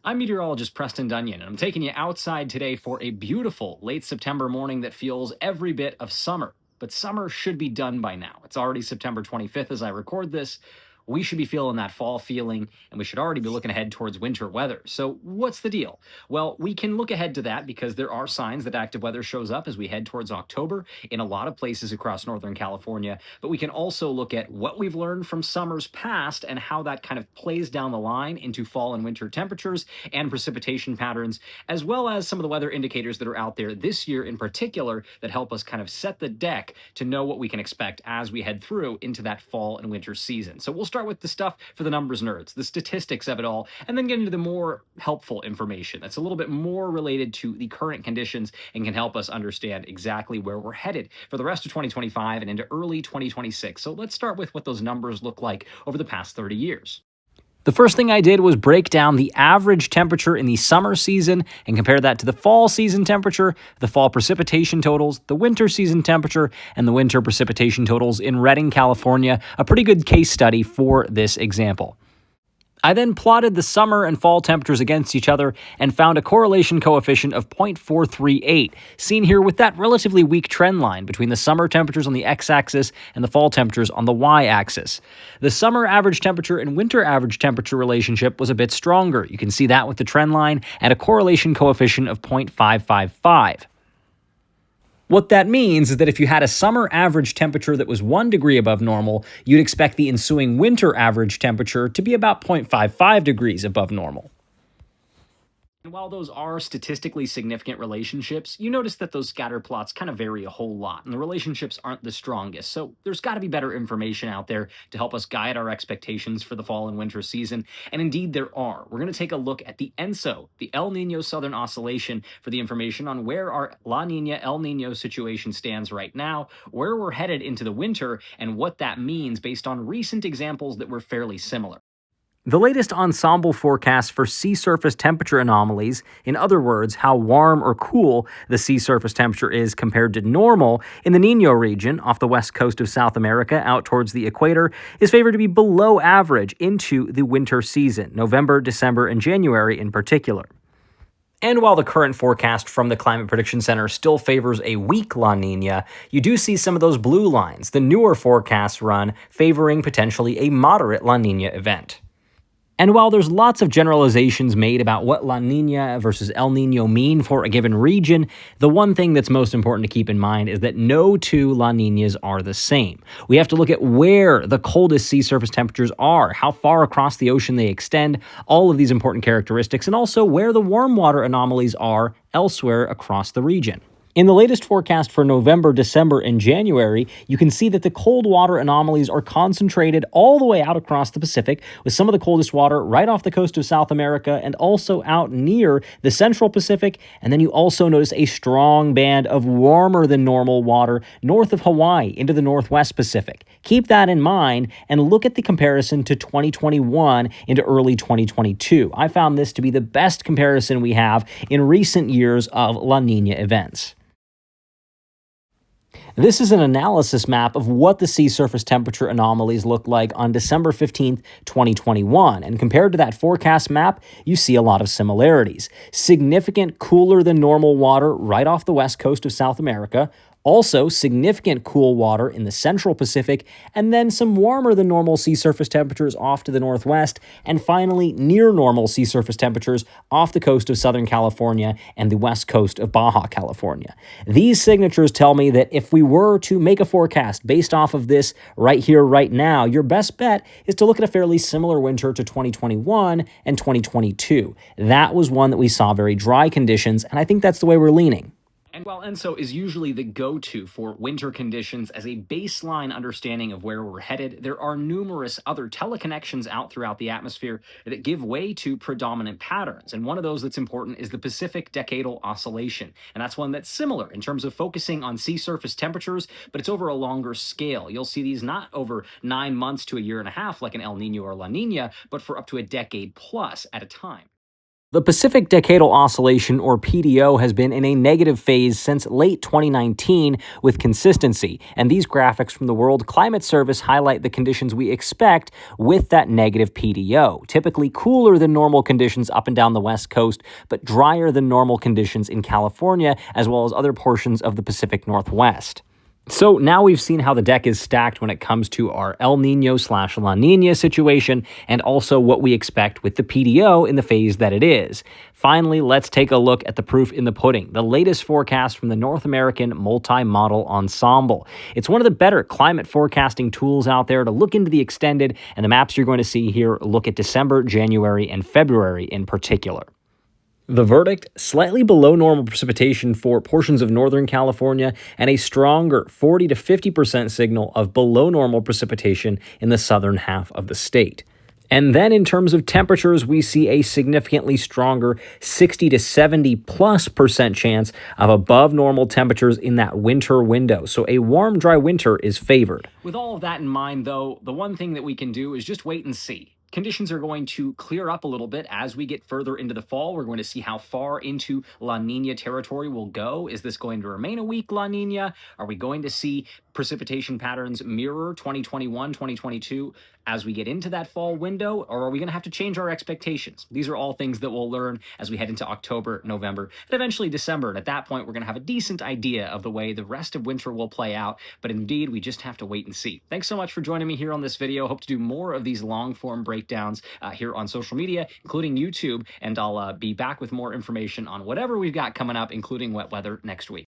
I'm meteorologist Preston Dunyan, and I'm taking you outside today for a beautiful late September morning that feels every bit of summer. But summer should be done by now. It's already September 25th as I record this. We should be feeling that fall feeling, and we should already be looking ahead towards winter weather. So, what's the deal? Well, we can look ahead to that because there are signs that active weather shows up as we head towards October in a lot of places across Northern California. But we can also look at what we've learned from summers past and how that kind of plays down the line into fall and winter temperatures and precipitation patterns, as well as some of the weather indicators that are out there this year in particular that help us kind of set the deck to know what we can expect as we head through into that fall and winter season. So we'll start with the stuff for the numbers nerds, the statistics of it all, and then get into the more helpful information that's a little bit more related to the current conditions and can help us understand exactly where we're headed for the rest of 2025 and into early 2026. So let's start with what those numbers look like over the past 30 years. The first thing I did was break down the average temperature in the summer season and compare that to the fall season temperature, the fall precipitation totals, the winter season temperature, and the winter precipitation totals in Redding, California, a pretty good case study for this example. I then plotted the summer and fall temperatures against each other and found a correlation coefficient of 0.438, seen here with that relatively weak trend line between the summer temperatures on the x-axis and the fall temperatures on the y-axis. The summer average temperature and winter average temperature relationship was a bit stronger. You can see that with the trend line at a correlation coefficient of 0.555. What that means is that if you had a summer average temperature that was 1 degree above normal, you'd expect the ensuing winter average temperature to be about 0.55 degrees above normal. And while those are statistically significant relationships, you notice that those scatter plots kind of vary a whole lot, and the relationships aren't the strongest. So there's got to be better information out there to help us guide our expectations for the fall and winter season. And indeed, there are. We're going to take a look at the ENSO, the El Nino Southern Oscillation, for the information on where our La Nina El Nino situation stands right now, where we're headed into the winter, and what that means based on recent examples that were fairly similar. The latest ensemble forecast for sea surface temperature anomalies, in other words, how warm or cool the sea surface temperature is compared to normal in the Nino region off the west coast of South America out towards the equator, is favored to be below average into the winter season, November, December, and January in particular. And while the current forecast from the Climate Prediction Center still favors a weak La Nina, you do see some of those blue lines, the newer forecasts run favoring potentially a moderate La Nina event. And while there's lots of generalizations made about what La Nina versus El Nino mean for a given region, the one thing that's most important to keep in mind is that no two La Ninas are the same. We have to look at where the coldest sea surface temperatures are, how far across the ocean they extend, all of these important characteristics, and also where the warm water anomalies are elsewhere across the region. In the latest forecast for November, December, and January, you can see that the cold water anomalies are concentrated all the way out across the Pacific, with some of the coldest water right off the coast of South America and also out near the Central Pacific. And then you also notice a strong band of warmer than normal water north of Hawaii into the Northwest Pacific. Keep that in mind and look at the comparison to 2021 into early 2022. I found this to be the best comparison we have in recent years of La Nina events. This is an analysis map of what the sea surface temperature anomalies look like on December 15th, 2021. And compared to that forecast map, you see a lot of similarities. Significant cooler than normal water right off the west coast of South America. Also, significant cool water in the Central Pacific, and then some warmer than normal sea surface temperatures off to the northwest, and finally, near normal sea surface temperatures off the coast of Southern California and the west coast of Baja California. These signatures tell me that if we were to make a forecast based off of this right here, right now, your best bet is to look at a fairly similar winter to 2021 and 2022. That was one that we saw very dry conditions, and I think that's the way we're leaning. And while ENSO is usually the go-to for winter conditions as a baseline understanding of where we're headed, there are numerous other teleconnections out throughout the atmosphere that give way to predominant patterns. And one of those that's important is the Pacific Decadal Oscillation. And that's one that's similar in terms of focusing on sea surface temperatures, but it's over a longer scale. You'll see these not over 9 months to a year and a half like an El Nino or La Nina, but for up to a decade plus at a time. The Pacific Decadal Oscillation, or PDO, has been in a negative phase since late 2019 with consistency, and these graphics from the World Climate Service highlight the conditions we expect with that negative PDO. Typically cooler than normal conditions up and down the West Coast, but drier than normal conditions in California, as well as other portions of the Pacific Northwest. So now we've seen how the deck is stacked when it comes to our El Nino/La Nina situation, and also what we expect with the PDO in the phase that it is. Finally, let's take a look at the proof in the pudding, the latest forecast from the North American Multi-Model Ensemble. It's one of the better climate forecasting tools out there to look into the extended, and the maps you're going to see here look at December, January, and February in particular. The verdict, slightly below normal precipitation for portions of Northern California and a stronger 40 to 50% signal of below normal precipitation in the southern half of the state. And then in terms of temperatures, we see a significantly stronger 60 to 70+% chance of above normal temperatures in that winter window. So a warm, dry winter is favored. With all of that in mind, though, the one thing that we can do is just wait and see. Conditions are going to clear up a little bit as we get further into the fall. We're going to see how far into La Nina territory we'll go. Is this going to remain a weak La Nina? Are we going to see precipitation patterns mirror 2021, 2022 as we get into that fall window? Or are we going to have to change our expectations? These are all things that we'll learn as we head into October, November, and eventually December. And at that point, we're going to have a decent idea of the way the rest of winter will play out. But indeed, we just have to wait and see. Thanks so much for joining me here on this video. Hope to do more of these long-form breakdowns here on social media, including YouTube. And I'll be back with more information on whatever we've got coming up, including wet weather next week.